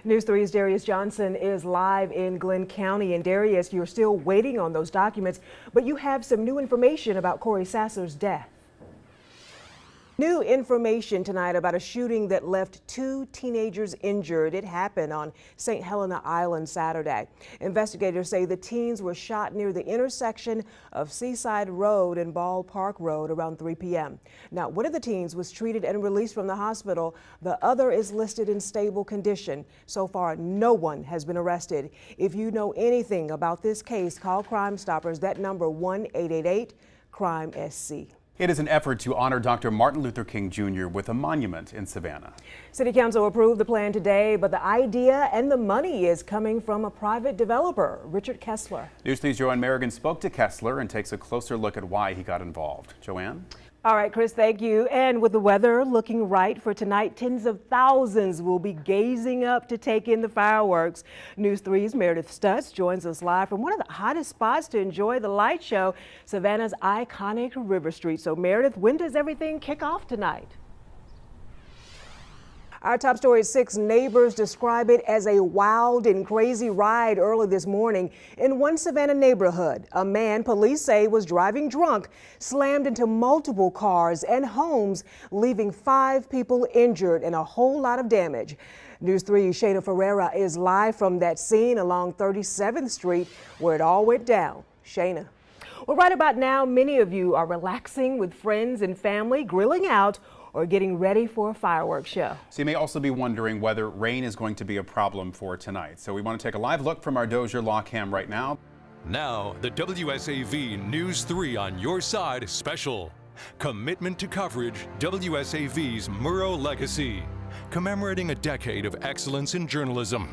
News 3's Darius Johnson is live in Glenn County. And Darius, you're still waiting on those documents, but you have some new information about Corey Sasser's death. New information tonight about a shooting that left 2 teenagers injured. It happened on St. Helena Island Saturday. Investigators say the teens were shot near the intersection of Seaside Road and Ball Park Road around 3 p.m. Now, one of the teens was treated and released from the hospital. The other is listed in stable condition. So far, no one has been arrested. If you know anything about this case, call Crime Stoppers. That number 1-888-CRIME-SC. It is an effort to honor Dr. Martin Luther King Jr. with a monument in Savannah. City Council approved the plan today, but the idea and the money is coming from a private developer, Richard Kessler. News 3's Joanne Merrigan spoke to Kessler and takes a closer look at why he got involved. Joanne? All right, Chris, thank you. And with the weather looking right for tonight, tens of thousands will be gazing up to take in the fireworks. News 3's Meredith Stutz joins us live from one of the hottest spots to enjoy the light show, Savannah's iconic River Street. So, Meredith, when does everything kick off tonight? Our top story at 6, neighbors describe it as a wild and crazy ride early this morning. In one Savannah neighborhood, a man police say was driving drunk slammed into multiple cars and homes, leaving 5 people injured and a whole lot of damage. News 3's Shayna Ferreira is live from that scene along 37th Street where it all went down. Shayna. Well, right about now, many of you are relaxing with friends and family, grilling out, or getting ready for a fireworks show. So you may also be wondering whether rain is going to be a problem for tonight. So we want to take a live look from our Dozier Law Cam right now. Now, the WSAV News 3 on Your Side special. Commitment to coverage, WSAV's Murrow Legacy. Commemorating a decade of excellence in journalism.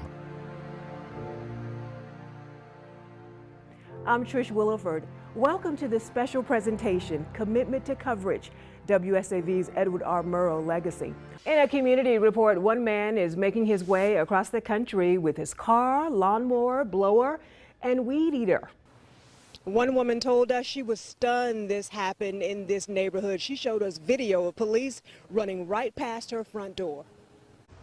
I'm Trish Williford. Welcome to this special presentation, Commitment to Coverage, WSAV's Edward R. Murrow Legacy. In a community report, one man is making his way across the country with his car, lawnmower, blower, and weed eater. One woman told us she was stunned this happened in this neighborhood. She showed us video of police running right past her front door.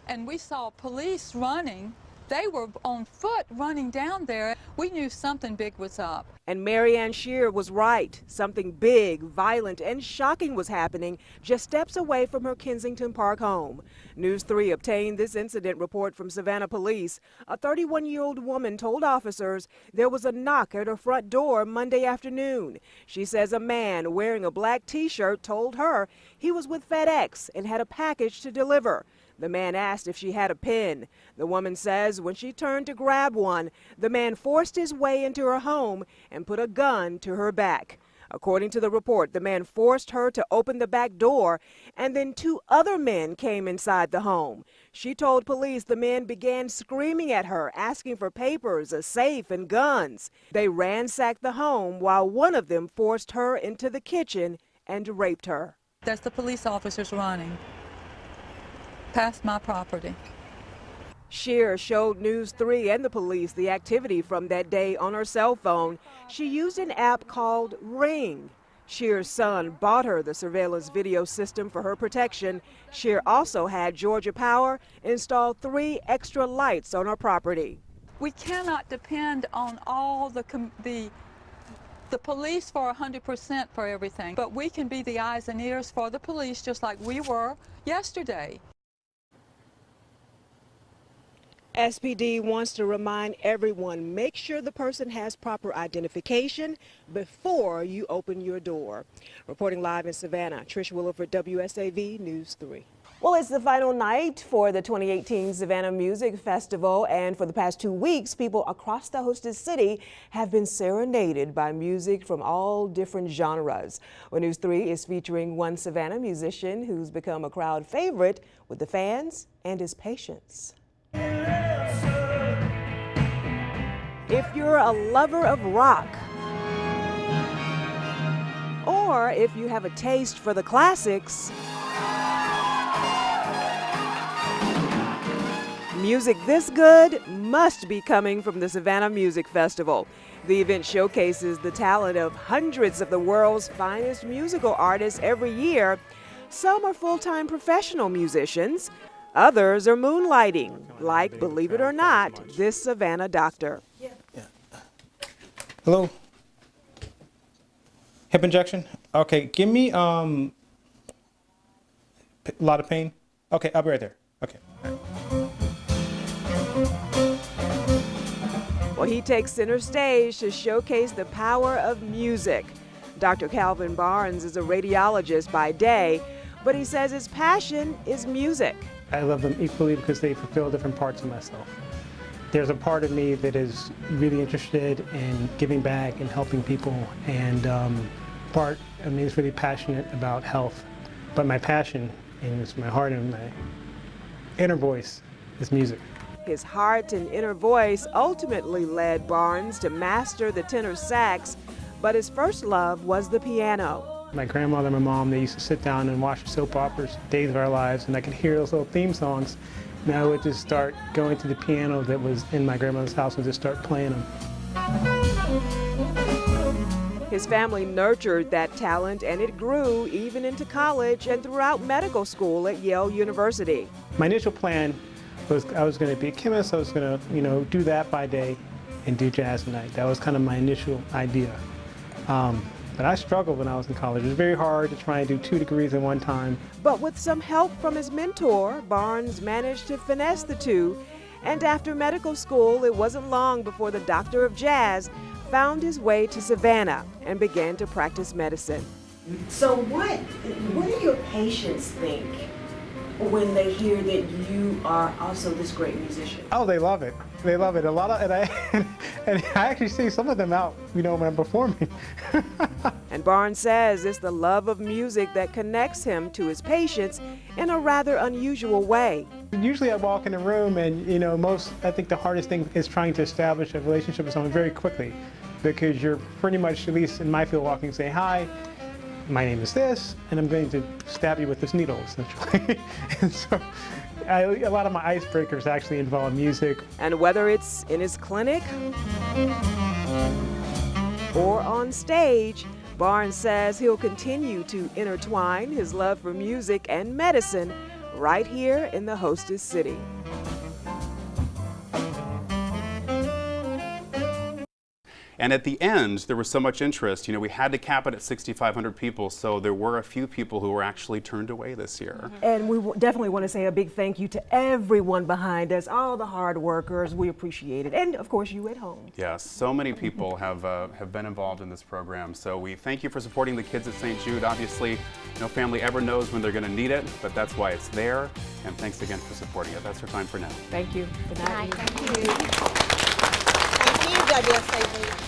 And we saw police running. They were on foot running down there. We knew something big was up. And Marianne Shear was right. Something big, violent, and shocking was happening just steps away from her Kensington Park home. News 3 obtained this incident report from Savannah Police. A 31-year-old woman told officers there was a knock at her front door Monday afternoon. She says a man wearing a black T-shirt told her he was with FedEx and had a package to deliver. The man asked if she had a pen. The woman says when she turned to grab one, the man forced his way into her home and put a gun to her back. According to the report, the man forced her to open the back door, and then 2 other men came inside the home. She told police the men began screaming at her, asking for papers, a safe, and guns. They ransacked the home while one of them forced her into the kitchen and raped her. That's the police officers running past my property. Shear showed News 3 and the police the activity from that day on her cell phone. She used an app called Ring. Shear's son bought her the surveillance video system for her protection. Shear also had Georgia Power install 3 extra lights on her property. We cannot depend on all the police for 100% for everything, but we can be the eyes and ears for the police just like we were yesterday. SPD wants to remind everyone, make sure the person has proper identification before you open your door. Reporting live in Savannah, Trish Williford, WSAV News 3. Well, it's the final night for the 2018 Savannah Music Festival, and for the past 2 weeks, people across the hostess city have been serenaded by music from all different genres. Well, News 3 is featuring one Savannah musician who's become a crowd favorite with the fans and his patience. If you're a lover of rock, or if you have a taste for the classics, music this good must be coming from the Savannah Music Festival. The event showcases the talent of hundreds of the world's finest musical artists every year. Some are full-time professional musicians. Others are moonlighting, like, believe it or not, this Savannah doctor. Hello? Hip injection? Okay, give me a lot of pain. Okay, I'll be right there. Okay. Well, he takes center stage to showcase the power of music. Dr. Calvin Barnes is a radiologist by day, but he says his passion is music. I love them equally because they fulfill different parts of myself. There's a part of me that is really interested in giving back and helping people, and part of me is really passionate about health. But my passion, and it's my heart and my inner voice, is music. His heart and inner voice ultimately led Barnes to master the tenor sax, but his first love was the piano. My grandmother and my mom, they used to sit down and watch soap operas, Days of Our Lives, and I could hear those little theme songs. And I would just start going to the piano that was in my grandmother's house and just start playing them. His family nurtured that talent, and it grew even into college and throughout medical school at Yale University. My initial plan was I was going to be a chemist. I was going to, do that by day and do jazz at night. That was kind of my initial idea. But I struggled when I was in college. It was very hard to try and do 2 degrees at one time. But with some help from his mentor, Barnes managed to finesse the two. And after medical school, it wasn't long before the doctor of jazz found his way to Savannah and began to practice medicine. So what do your patients think when they hear that you are also this great musician? Oh, they love it. They love it. A lot of, and I actually see some of them out, when I'm performing. And Barnes says it's the love of music that connects him to his patients in a rather unusual way. Usually I walk in a room and, I think the hardest thing is trying to establish a relationship with someone very quickly, because you're pretty much, at least in my field, walking and say, hi, my name is this, and I'm going to stab you with this needle, essentially. And so a lot of my icebreakers actually involve music. And whether it's in his clinic or on stage, Barnes says he'll continue to intertwine his love for music and medicine right here in the hostess city. And at the end, there was so much interest. We had to cap it at 6,500 people, so there were a few people who were actually turned away this year. And we definitely want to say a big thank you to everyone behind us, all the hard workers. We appreciate it. And of course, you at home. Yes, so many people have been involved in this program. So we thank you for supporting the kids at St. Jude. Obviously, no family ever knows when they're going to need it, but that's why it's there. And thanks again for supporting it. That's our time for now. Thank you. Good night. Thank you. Thank you, WSAV.